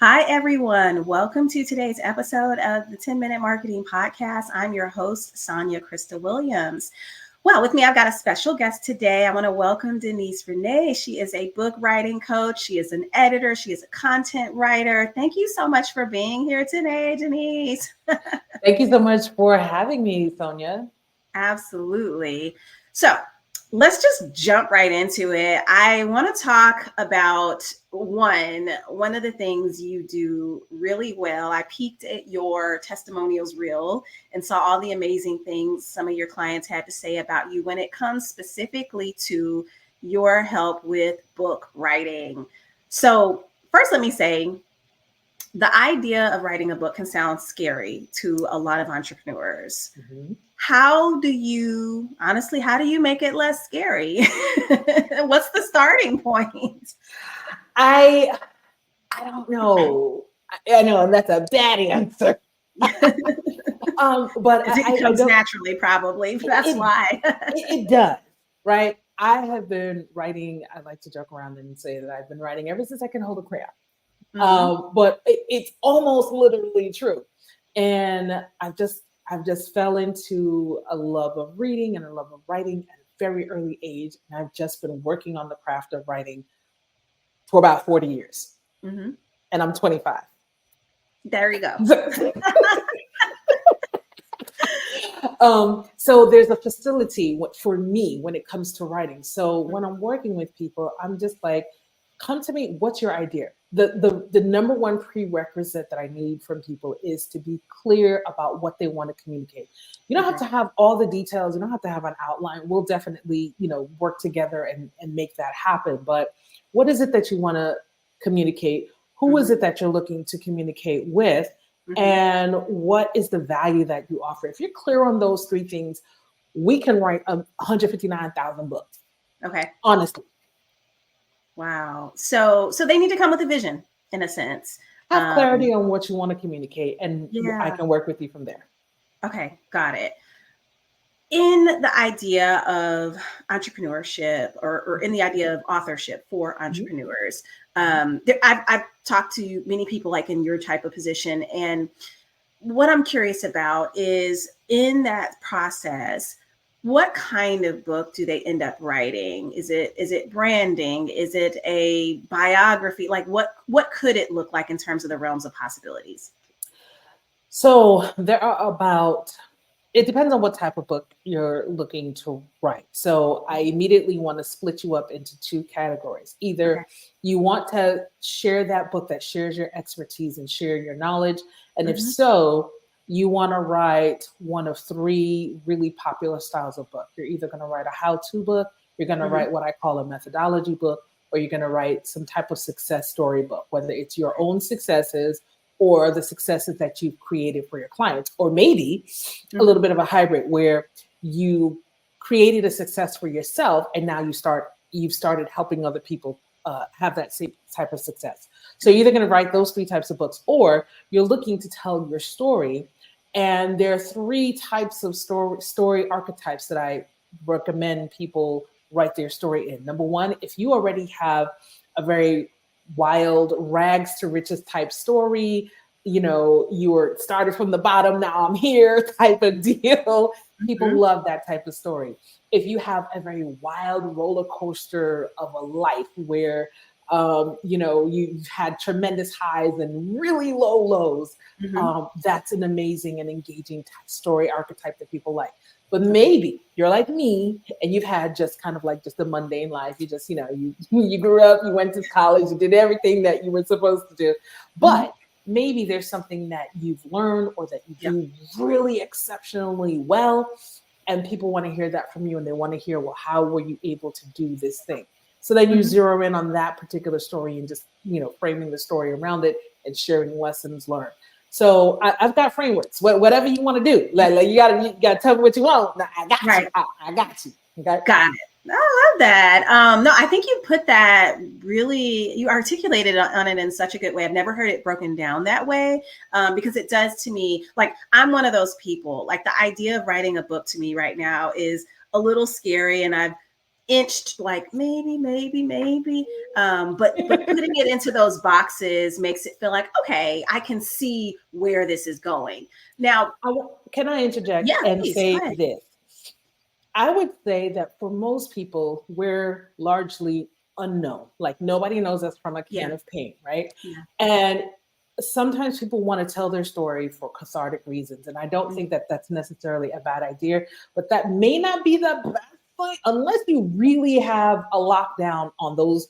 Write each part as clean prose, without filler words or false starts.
Hi, everyone. Welcome to today's episode of the 10-Minute Marketing Podcast. I'm your host, Sonja Crystal Williams. Well, with me, I've got a special guest today. I want to welcome Denise Renee. She is a book writing coach. She is an editor. She is a content writer. Thank you so much for being here today, Denise. Thank you so much for having me, Sonja. Absolutely. So let's just jump right into it. I want to talk about one of the things you do really well. I peeked at your testimonials reel and saw all the amazing things some of your clients had to say about you when it comes specifically to your help with book writing. So first, let me say, the idea of writing a book can sound scary to a lot of entrepreneurs. Mm-hmm. How do you make it less scary? What's the starting point? I don't know. I know, and that's a bad answer. But It I comes don't. naturally, probably. That's why. It does, right? I have been writing. I like to joke around and say that I've been writing ever since I can hold a crayon. But it's almost literally true. And I've just fell into a love of reading and a love of writing at a very early age. And I've just been working on the craft of writing for about 40 years. Mm-hmm. And I'm 25. There you go. So there's a facility for me when it comes to writing. So when I'm working with people, I'm just like, come to me. What's your idea? The number one prerequisite that I need from people is to be clear about what they want to communicate. You don't have to have all the details. You don't have to have an outline. We'll definitely, work together and make that happen. But what is it that you want to communicate? Who is it that you're looking to communicate with? And what is the value that you offer? If you're clear on those three things, we can write 159,000 books. Okay. Honestly. Wow. So they need to come with a vision, in a sense. Have clarity on what you want to communicate, and I can work with you from there. Okay, got it. In the idea of entrepreneurship or in the idea of authorship for entrepreneurs, I've talked to many people like in your type of position. And what I'm curious about is in that process, what kind of book do they end up writing? Is it branding? Is it a biography? Like what could it look like in terms of the realms of possibilities? So there are it depends on what type of book you're looking to write. So I immediately want to split you up into two categories. Either you want to share that book that shares your expertise and share your knowledge. And if so, you want to write one of three really popular styles of book. You're either going to write a how-to book, you're going to write what I call a methodology book, or you're going to write some type of success story book, whether it's your own successes or the successes that you've created for your clients, or maybe a little bit of a hybrid where you created a success for yourself and now you've started helping other people have that same type of success. So you're either going to write those three types of books, or you're looking to tell your story. And there are three types of story archetypes that I recommend people write their story in. Number one, if you already have a very wild rags to riches type story, you were started from the bottom, now I'm here type of deal. People love that type of story. If you have a very wild roller coaster of a life where you've had tremendous highs and really low lows, that's an amazing and engaging story archetype that people like. But maybe you're like me and you've had just kind of like just a mundane life. You just, you grew up, you went to college, you did everything that you were supposed to do. But maybe there's something that you've learned or that you do really exceptionally well. And people want to hear that from you, and they want to hear, well, how were you able to do this thing? So then you zero in on that particular story and just, framing the story around it and sharing lessons learned. So I've got frameworks. Whatever you want to do, like you gotta tell me what you want. No, I got you. I got you. Okay? Got it. I love that. No, I think you put that really, you articulated on it in such a good way. I've never heard it broken down that way, because it does to me, like I'm one of those people, like the idea of writing a book to me right now is a little scary. And I've inched like maybe. But putting it into those boxes makes it feel like, okay, I can see where this is going. Now, Can I interject yeah, and please go say ahead. this? I would say that for most people, we're largely unknown. Like nobody knows us from a Yeah, can of paint, right? yeah. And sometimes people want to tell their story for cathartic reasons. And I don't Mm, think that that's necessarily a bad idea, but that may not be the best thing unless you really have a lockdown on those,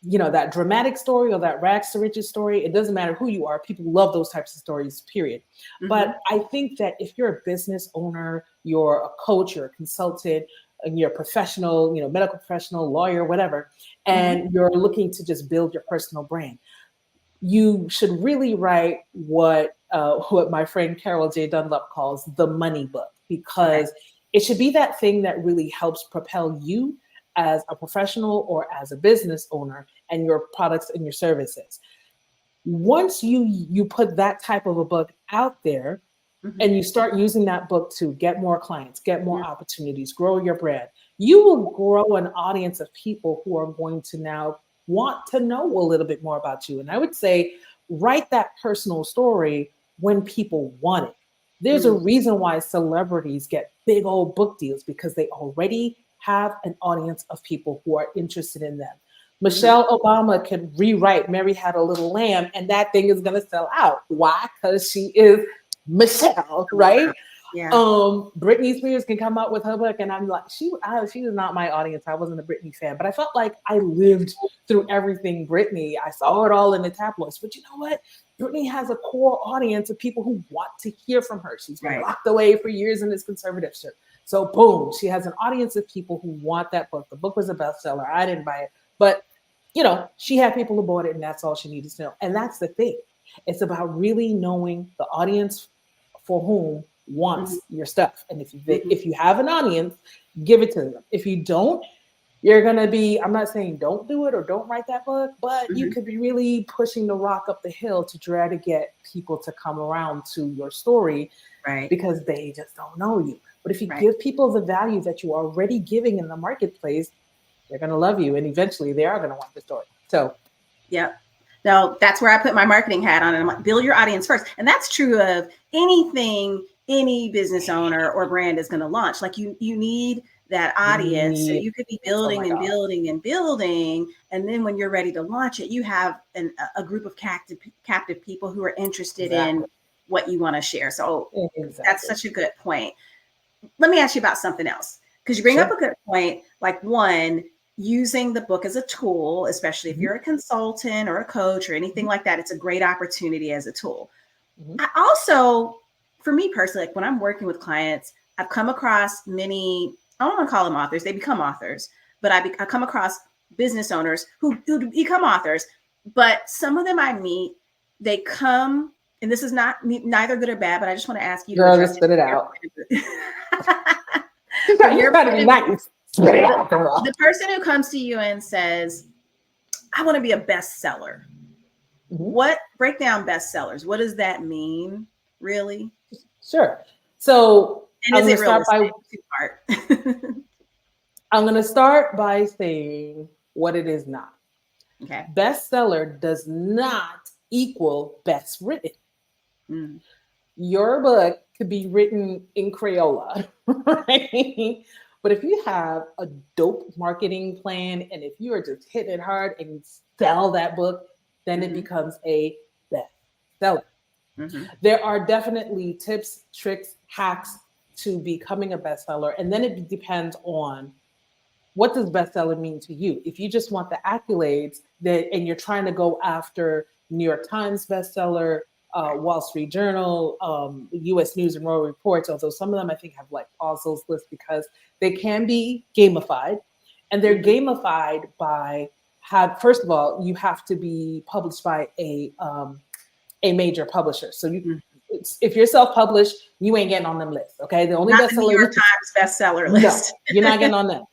that dramatic story or that rags to riches story. It doesn't matter who you are. People love those types of stories, period. mhm, But I think that if you're a business owner, you're a coach, you're a consultant, and you're a professional, medical professional, lawyer, whatever, mhm. and you're looking to just build your personal brand, you should really write what my friend Carol J. Dunlop calls the money book, Okay. because it should be that thing that really helps propel you as a professional or as a business owner and your products and your services. Once you put that type of a book out there Mhm, and you start using that book to get more clients, get more mhm. opportunities, grow your brand, you will grow an audience of people who are going to now want to know a little bit more about you. And I would say, write that personal story when people want it. There's a Mm, reason why celebrities get big old book deals, because they already have an audience of people who are interested in them. mhm. Michelle Obama can rewrite Mary Had a Little Lamb, and that thing is going to sell out. Why? Because she is Michelle, right? Yeah. Britney Spears can come out with her book, and I'm like, she was not my audience. I wasn't a Britney fan, but I felt like I lived through everything Britney. I saw it all in the tabloids. But you know what? Britney has a core audience of people who want to hear from her. She's been Right. locked away for years in this conservatorship. So boom, she has an audience of people who want that book. The book was a bestseller. I didn't buy it, but she had people who bought it, and that's all she needed to know. And that's the thing. It's about really knowing the audience for whom Mhm, wants your stuff. And mhm. if you have an audience, give it to them. If you don't, you're gonna be, I'm not saying don't do it or don't write that book, but you Mhm. could be really pushing the rock up the hill to try to get people to come around to your story Right. because they just don't know you. But if you Right. give people the value that you're already giving in the marketplace, they're gonna love you, and eventually they are gonna want the story. So Yep. Now that's where I put my marketing hat on, and I'm like, build your audience first. And that's true of anything any business owner or brand is going to launch. Like you need that you audience. So need, you could be oh my building and God, building and building. And then when you're ready to launch it, you have a group of captive people who are interested in exactly, what you want to share. So that's exactly. such a good point. Let me ask you about something else, because you bring up Sure. a good point. Like, one, using the book as a tool, especially if Mhm, you're a consultant or a coach or anything mhm, like that, it's a great opportunity as a tool. mhm, I also, for me personally, like when I'm working with clients, I've come across many, I don't want to call them authors, they become authors, but I come across business owners who become authors. But some of them I meet, they come, and this is not neither good or bad, but I just want to ask you to girl, address just it spit it from your out. point of view. From You your gotta be point of view, nice. Spit it the, out, girl. the person who comes to you and says, I want to be a bestseller. Mhm. What break down bestsellers? What does that mean, really? Sure. So And I'm is gonna it start by realistic? Two part. I'm gonna start by saying what it is not. Okay. Bestseller does not equal best written. Mm. Your book could be written in Crayola, right? But if you have a dope marketing plan and if you are just hitting it hard and you sell that book, then it Mm-hmm. becomes a bestseller. Mm-hmm. There are definitely tips, tricks, hacks to becoming a bestseller. And then it depends on what does bestseller mean to you. If you just want the accolades and you're trying to go after New York Times bestseller, Wall Street Journal, U.S. News and World Reports, although some of them I think have like paused those lists because they can be gamified, and they're Mm-hmm. gamified by first of all you have to be published by a major publisher. So Mm-hmm. if you're self-published, you ain't getting on them lists. Okay, the only Not the New bestseller York lists, Times bestseller no, list. you're not getting on them.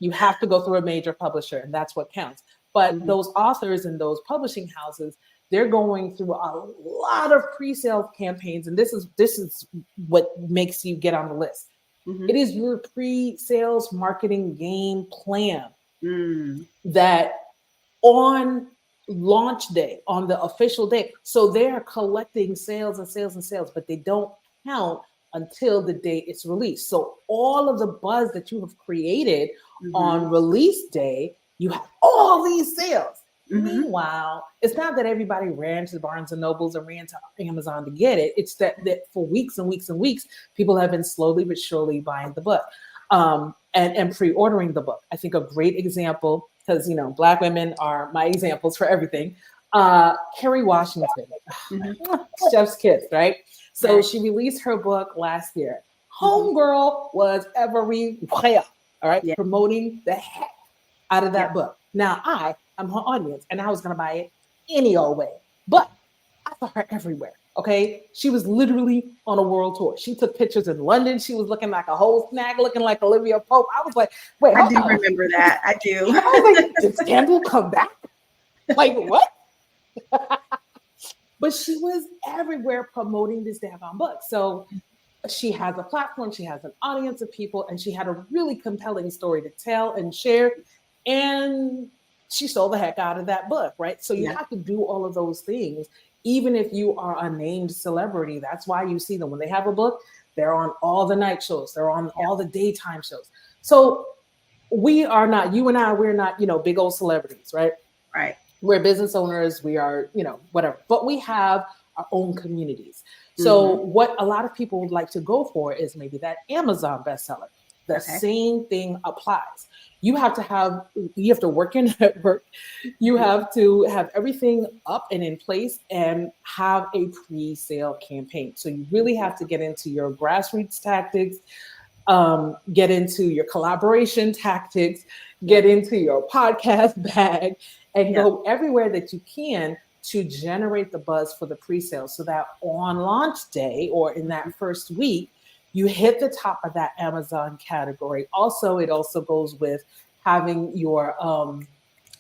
You have to go through a major publisher, and that's what counts. But Mm-hmm. those authors and those publishing houses, they're going through a lot of pre-sale campaigns, and this is what makes you get on the list. It is your pre-sales marketing game plan Mm. that on launch day, on the official day. So they are collecting sales and sales and sales, but they don't count until the day it's released. So all of the buzz that you have created on release day, you have all these sales. Meanwhile, it's not that everybody ran to Barnes and Nobles and ran to Amazon to get it. It's that for weeks and weeks and weeks, people have been slowly but surely buying the book and pre-ordering the book. I think a great example, because Black women are my examples for everything. Kerry Washington, chef's kiss, right? So she released her book last year. Homegirl was everywhere, all right, promoting the heck out of that book. Now I'm her audience, and I was gonna buy it any old way, but I saw her everywhere. Okay, she was literally on a world tour. She took pictures in London. She was looking like a whole snack, looking like Olivia Pope. I was like, wait, I do remember that. I do. I was like, did Scandal come back? Like what? But she was everywhere promoting this daggone book. So she has a platform, she has an audience of people, and she had a really compelling story to tell and share. And she sold the heck out of that book, right? So you have to do all of those things, even if you are a named celebrity. That's why you see them when they have a book. They're on all the night shows. They're on all the daytime shows. So we are not, you and I, we're not, big old celebrities, right? Right. We're business owners. We are, whatever. But we have our own communities. So what a lot of people would like to go for is maybe that Amazon bestseller. The same thing applies. You have to work your network. You have to have everything up and in place and have a pre-sale campaign. So you really have to get into your grassroots tactics, get into your collaboration tactics, get into your podcast bag, and go everywhere that you can to generate the buzz for the pre-sale, so that on launch day or in that first week, you hit the top of that Amazon category. Also, it also goes with having your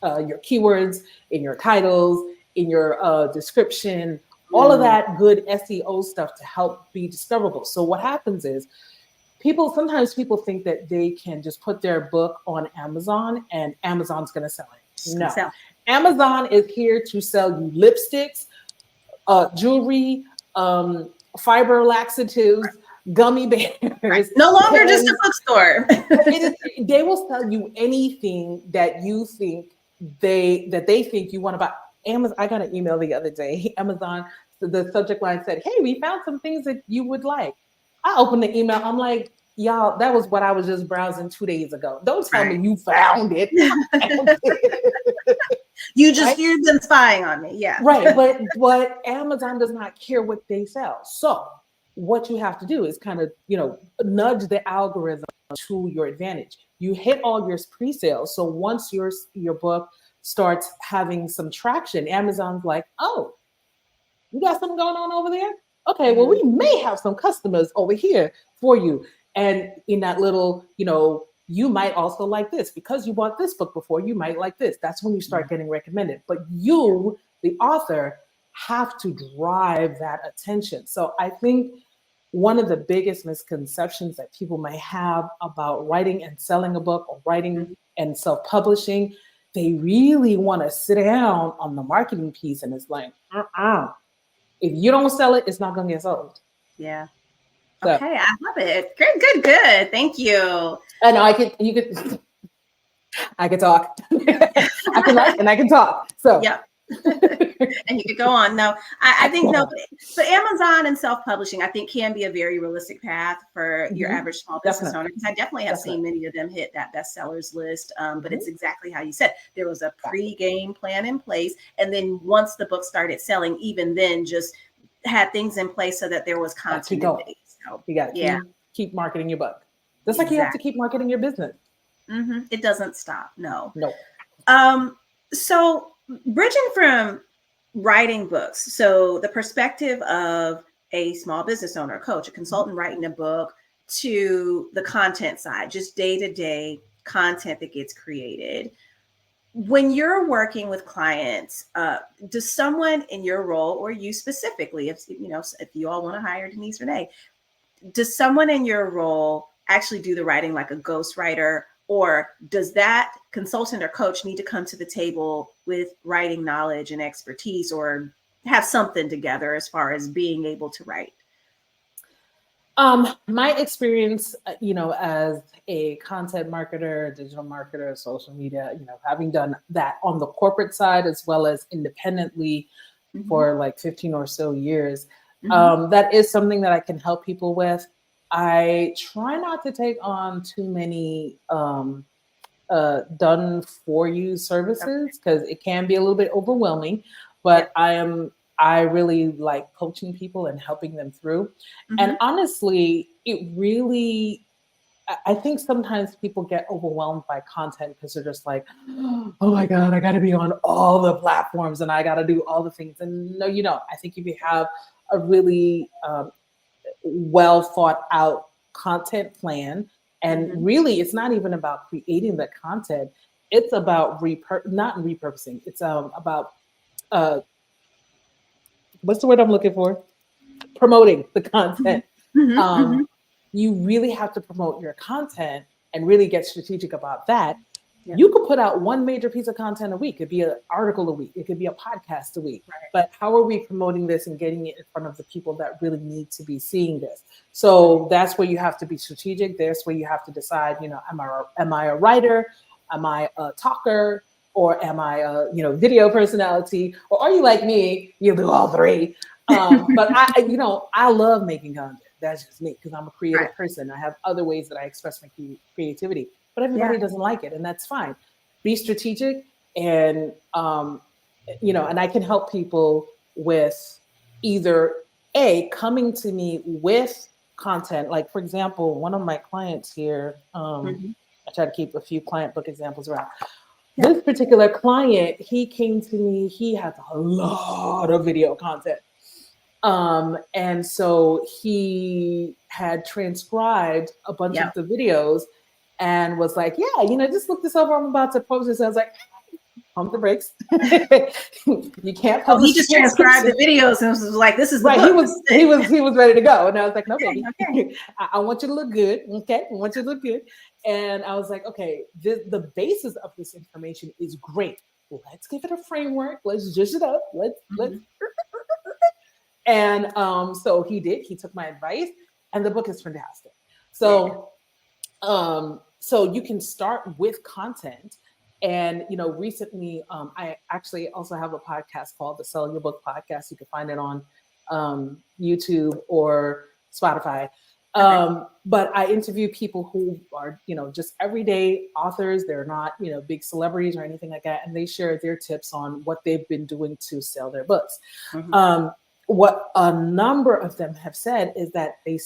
keywords in your titles, in your description, all of that good SEO stuff to help be discoverable. So what happens is sometimes people think that they can just put their book on Amazon and Amazon's going to sell it. No. Amazon is here to sell you lipsticks, jewelry, fiber laxatives, gummy bears. No longer just a bookstore. They will sell you anything that you think they think you want to buy. Amazon. I got an email the other day. Amazon, the subject line said, "Hey, we found some things that you would like." I opened the email. I'm like, y'all, that was what I was just browsing 2 days ago. Don't tell me you found it. You've been spying on me. Yeah. Right. But Amazon does not care what they sell. So what you have to do is kind of, nudge the algorithm to your advantage. You hit all your pre-sales. So once your book starts having some traction, Amazon's like, oh, you got something going on over there? Okay, well, we may have some customers over here for you. And in that little, you might also like this because you bought this book before, you might like this. That's when you start getting recommended. But you, the author, have to drive that attention. So I think one of the biggest misconceptions that people may have about writing and selling a book or writing and self-publishing, they really want to sit down on the marketing piece and it's like, if you don't sell it, it's not going to get sold. Yeah. So. Okay, I love it. Good. Thank you. I know I can talk. I can write and I can talk. So yeah. And you could go on. No, I think so Amazon and self-publishing, I think, can be a very realistic path for your average small business owner, because I definitely have seen many of them hit that bestsellers list. But it's exactly how you said. There was a pre-game plan in place, and then once the book started selling, even then just had things in place so that there was continuity. So you got to keep marketing your book. Just like you have to keep marketing your business. It doesn't stop. No. So bridging from writing books, so the perspective of a small business owner, a coach, a consultant writing a book, to the content side, just day-to-day content that gets created. When you're working with clients, does someone in your role, or you specifically, if you all want to hire Denise Renee, does someone in your role actually do the writing like a ghostwriter, or does that consultant or coach need to come to the table with writing knowledge and expertise, or have something together as far as being able to write? My experience, as a content marketer, digital marketer, social media, having done that on the corporate side as well as independently for like 15 or so years, that is something that I can help people with. I try not to take on too many done for you services because it can be a little bit overwhelming, but I really like coaching people and helping them through. And honestly, I think sometimes people get overwhelmed by content because they're just like, oh my God, I got to be on all the platforms and I got to do all the things. And no, you don't. I think if you have a really well thought out content plan, and really it's not even about creating the content, it's about not repurposing, it's about what's the word I'm looking for, promoting the content. You really have to promote your content and really get strategic about that. You could put out one major piece of content a week. It could be an article a week. It could be a podcast a week. Right. But how are we promoting this and getting it in front of the people that really need to be seeing this? So that's where you have to be strategic. That's where you have to decide, am I a writer? Am I a talker? Or am I a, video personality? Or are you like me? You do all three. But I love making content. That's just me because I'm a creative person. I have other ways that I express my creativity. But everybody doesn't like it, and that's fine. Be strategic, and and I can help people with either coming to me with content. Like for example, one of my clients here, I try to keep a few client book examples around. This particular client, he came to me. He has a lot of video content. And so he had transcribed a bunch of the videos and was like, just look this over. I'm about to post this. I was like, pump the brakes. You can't publish. He just transcribed the videos and was like, this is the right. book. He was ready to go. And I was like, no, baby, I want you to look good. Okay. I want you to look good. And I was like, okay, the basis of this information is great. Let's give it a framework. Let's zhuzh it up. Let's And so he did. He took my advice, and the book is fantastic. So, so you can start with content. And recently, I actually also have a podcast called the Sell Your Book Podcast. You can find it on YouTube or Spotify. But I interview people who are, just everyday authors. They're not, big celebrities or anything like that, and they share their tips on what they've been doing to sell their books. What a number of them have said is that they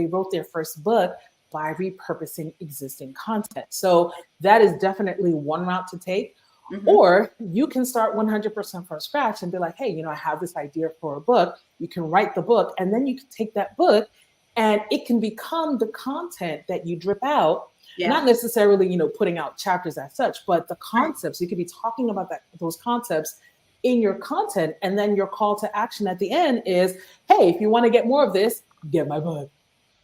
wrote their first book by repurposing existing content. So that is definitely one route to take. Or you can start 100% from scratch and be like, hey, I have this idea for a book. You can write the book, and then you can take that book and it can become the content that you drip out. Not necessarily, putting out chapters as such, but the concepts. You could be talking about those concepts in your content, and then your call to action at the end is, hey, if you want to get more of this, get my book.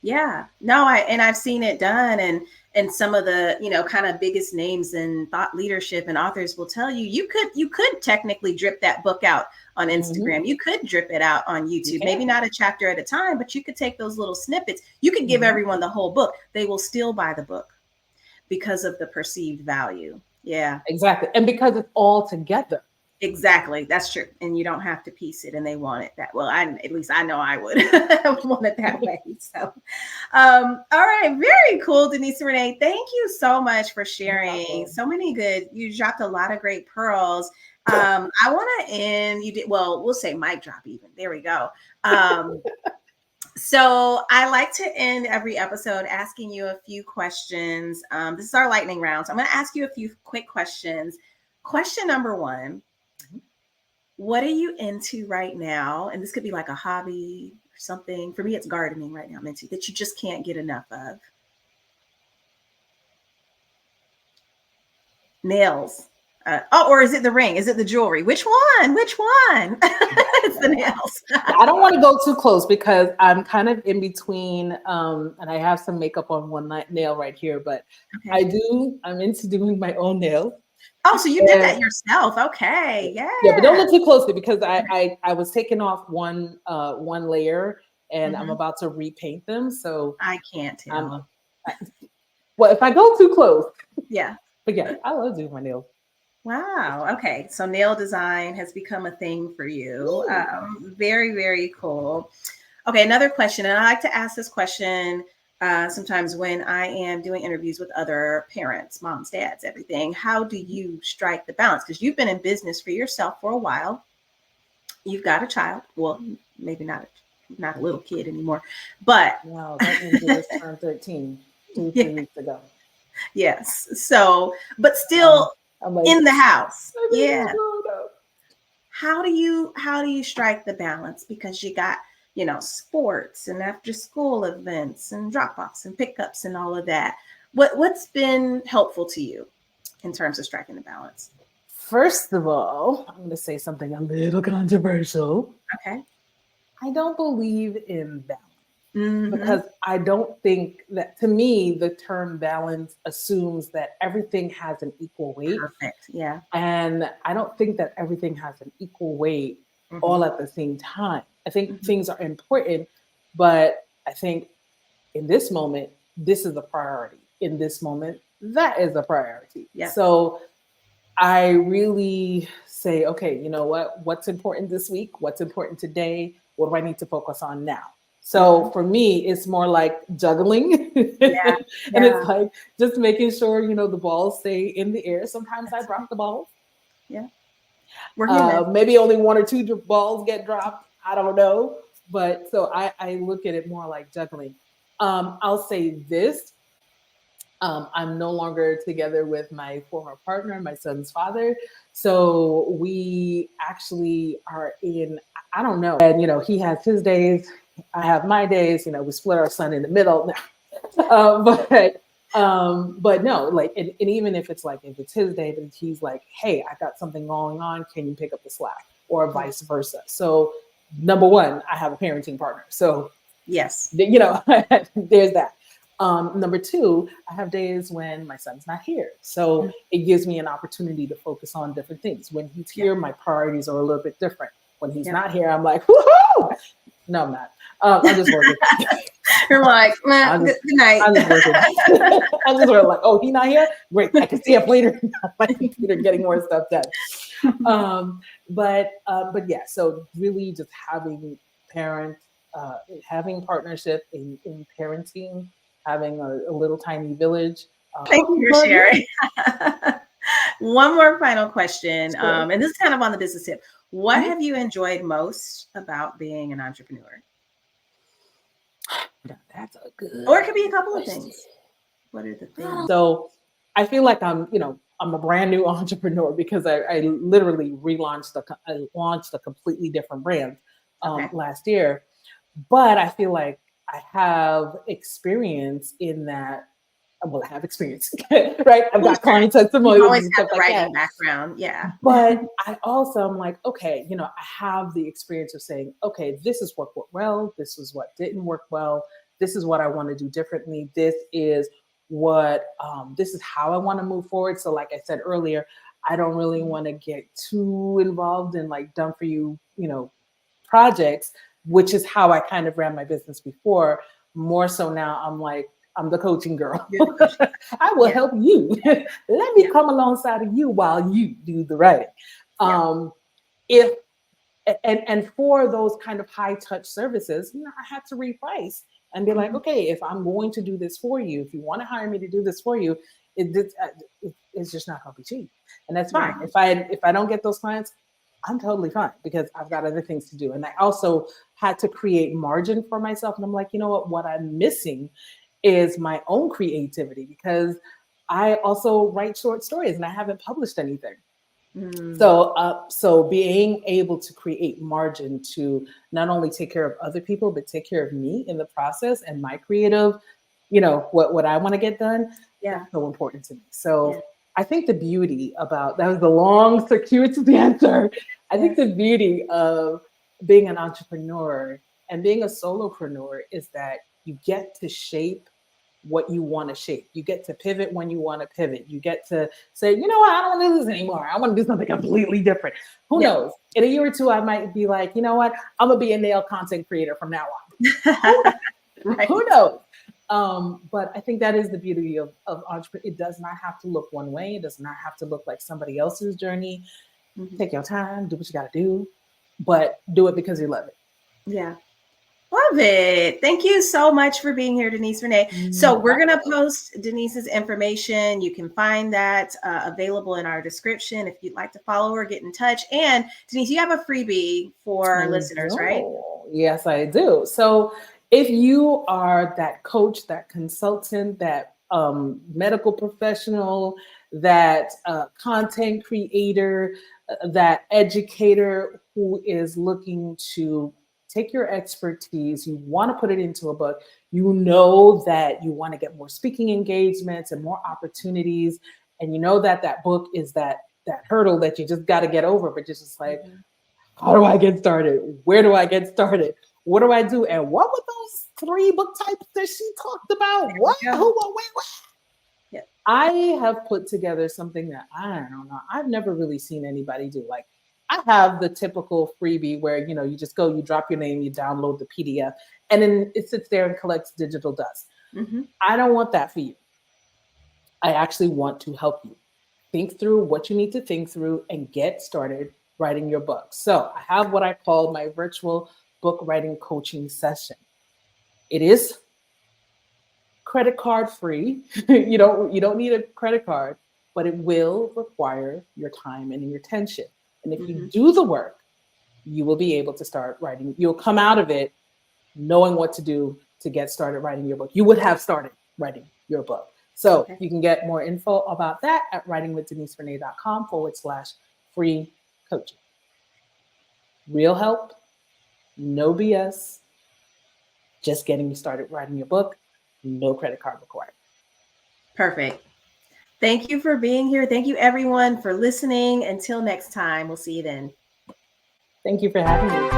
I've seen it done, and some of the kind of biggest names in thought leadership and authors will tell you could technically drip that book out on Instagram. You could drip it out on YouTube, maybe not a chapter at a time, but you could take those little snippets. You could give everyone the whole book. They will still buy the book because of the perceived value. Exactly. And because it's all together. Exactly. That's true. And you don't have to piece it, and they want it that well. At least I know I would want it that way. So, all right. Very cool, Denise Renee. Thank you so much for sharing so many you dropped a lot of great pearls. I want to end, we'll say mic drop even. There we go. So I like to end every episode asking you a few questions. This is our lightning round. So I'm going to ask you a few quick questions. Question number one. What are you into right now? And this could be like a hobby or something. For me, it's gardening right now, I'm into, that you just can't get enough of. Nails. Or is it the ring? Is it the jewelry? Which one? Which one? It's the nails. I don't want to go too close because I'm kind of in between, and I have some makeup on one nail right here, but Okay. I'm into doing my own nails. Oh, so you did that yourself. Okay. Yeah, but don't Yeah. look too closely because I was taking off one layer and I'm Mhm. about to repaint them. So I can't tell. well, if I go too close, Yeah. but yeah, I love doing my nails. Wow. Okay. So nail design has become a thing for you. Woo. Very, very cool. Okay. Another question. And I like to ask this question sometimes when I am doing interviews with other parents, moms, dads, everything. How do you strike the balance? Because you've been in business for yourself for a while. You've got a child. Well, maybe not a little kid anymore, but Wow, that means it just turned 13 yeah, 3 weeks ago. yes. So, but Um, still I'm like, in the house. my baby's Yeah. growing up. How do you strike the balance? Because you got, sports and after school events and drop offs and pickups and all of that. What's been helpful to you in terms of striking the balance? First of all, I'm going to say something a little controversial. Okay. I don't believe in balance Mm-hmm. because I don't think that, to me, the term balance assumes that everything has an equal weight. Perfect. Yeah. And I don't think that everything has an equal weight Mm-hmm. all at the same time. I think Mm-hmm. things are important, but I think in this moment, this is a priority. In this moment, that is a priority. Yeah. So I really say, okay, you know what? What's important this week? What's important today? What do I need to focus on now? So Mm-hmm. for me, it's more like juggling. Yeah. And Yeah. it's like just making sure, the balls stay in the air. Sometimes I That's drop right. the balls. Yeah. We're human. Maybe only one or two balls get dropped. I don't know. But so I look at it more like juggling. I'll say this. I'm no longer together with my former partner, my son's father. So we actually are in, I don't know. And, he has his days, I have my days, we split our son in the middle. But no, like, and even if it's his day, but he's like, hey, I got something going on. Can you pick up the slack? Or Yeah. vice versa. So, number one, I have a parenting partner. So, Yes. there's that. Number two, I have days when my son's not here. So Mm. it gives me an opportunity to focus on different things. When he's Yeah. here, my priorities are a little bit different. When he's Yeah. not here, I'm like, woohoo! No, I'm not. I'm just working. You're like, nah, I'm good just, night. I'm just working. I'm just like, oh, he's not here? Great. I can stay up later on my computer getting more stuff done. But yeah, so really just having partnership in parenting, having a little tiny village. Thank you for But yeah, sharing. One more final question, sure. and this is kind of on the business tip. What Mhm. have you enjoyed most about being an entrepreneur? That's a good Or it could be a couple of question. things. What are the things? So I feel like I'm a brand new entrepreneur because I literally I launched a completely different brand Okay. last year. But I feel like I have experience in that. Well, I have experience, right? I've Well, got sure. client You've testimonials always and had stuff the like that. writing background. Yeah. But I also am like, okay, I have the experience of saying, okay, this is what worked well. This is what didn't work well. This is what I want to do differently. This is how I want to move forward. So, like I said earlier, I don't really want to get too involved in like done for you, projects, which is how I kind of ran my business before. More so now, I'm like, I'm the coaching girl. You're the coach. I will Yeah. help you. Let me Yeah. come alongside of you while you do the writing. Yeah. If and for those kind of high touch services, I had to reprice and be like, Mhm. okay, if I'm going to do this for you, if you want to hire me to do this for you, it's just not going to be cheap, and that's Right. fine. If I don't get those clients, I'm totally fine because I've got other things to do. And I also had to create margin for myself. And I'm like, you know what I'm missing is my own creativity because I also write short stories and I haven't published anything. Mm. So being able to create margin to not only take care of other people, but take care of me in the process and my creative, what I want to get done, Yeah. that's so important to me. Yeah. So I think the beauty about that was the long, circuitous answer. I think the beauty of being an entrepreneur and being a solopreneur is that you get to shape what you want to shape. You get to pivot when you want to pivot. You get to say, you know what, I don't want to do this anymore. I want to do something completely different. Who knows? In a year or two, I might be like, you know what, I'm gonna be a nail content creator from now on. Who knows? But I think that is the beauty of entrepreneur. It does not have to look one way. It does not have to look like somebody else's journey. Take your time, do what you got to do, but do it because you love it. Yeah. Love it. Thank you so much for being here, Denise Renee. So we're going to post Denise's information. You can find that available in our description if you'd like to follow her, get in touch. And Denise, you have a freebie for listeners, right? Yes, I do. So if you are that coach, that consultant, that medical professional, that content creator, that educator who is looking to take your expertise, you want to put it into a book, you know that you want to get more speaking engagements and more opportunities, and you know that that book is that hurdle that you just got to get over, but just like, how do I get started? Where do I get started? What do I do? And what were those 3 book types that she talked about? What? Who? What? Yeah. I have put together something that I don't know. I've never really seen anybody do. Like, I have the typical freebie where, you know, you just go, you drop your name, you download the PDF, and then it sits there and collects digital dust. I don't want that for you. I actually want to help you think through what you need to think through and get started writing your book. So I have what I call my virtual book writing coaching session. It is credit card free. You don't need a credit card, but it will require your time and your attention. And if you do the work, you will be able to start writing. You'll come out of it knowing what to do to get started writing your book. You would have started writing your book. So you can get more info about that at writingwithdeniserenee.com/free coaching. Real help, no BS, just getting you started writing your book, no credit card required. Perfect. Thank you for being here. Thank you, everyone, for listening. Until next time, we'll see you then. Thank you for having me.